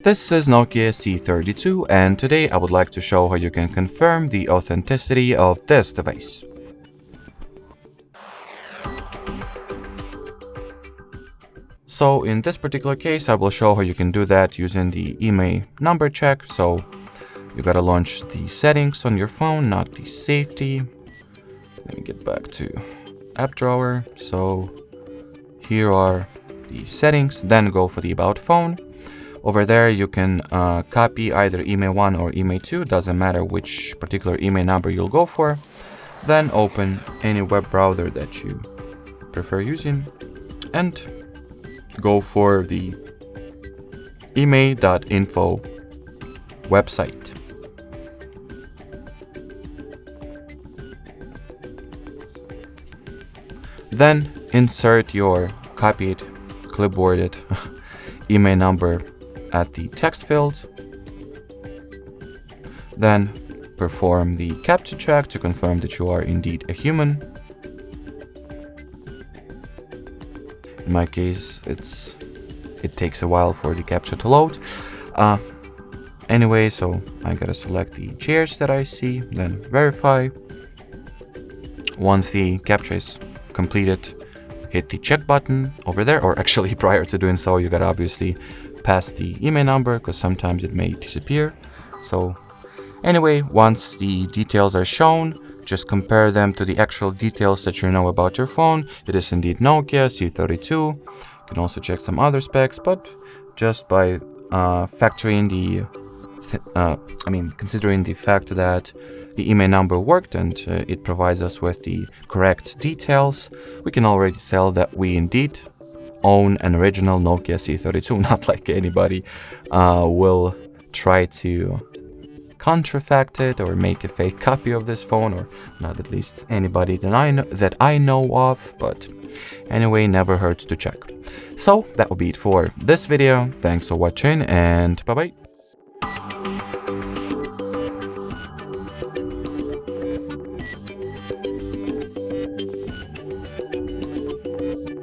This is Nokia C32, and today I would like to show how you can confirm the authenticity of this device. So in this particular case, I will show how you can do that using the email number check. So you gotta launch the settings on your phone, not the safety. Let me get back to app drawer. So here are the settings, then go for the about phone. Over there you can copy either email 1 or email 2, doesn't matter which particular email number you'll go for. Then open any web browser that you prefer using and go for the email.info website. Then insert your copied, clipboarded email number at the text field. Then perform the captcha check to confirm that you are indeed a human. In my case, it takes a while for the captcha to load. Anyway, so I gotta select the chairs that I see, then verify. Once the captcha is completed, hit the check button over there, or actually prior to doing so, you gotta obviously pass the email number because sometimes it may disappear. So anyway, once the details are shown, just compare them to the actual details that you know about your phone. It is indeed Nokia C32. You can also check some other specs, but just by factoring considering the fact that the email number worked and it provides us with the correct details, we can already tell that we indeed own an original Nokia C32, not like anybody will try to counterfeit it or make a fake copy of this phone, or not at least anybody that I know of, but anyway, never hurts to check. So that will be it for this video. Thanks for watching and bye bye.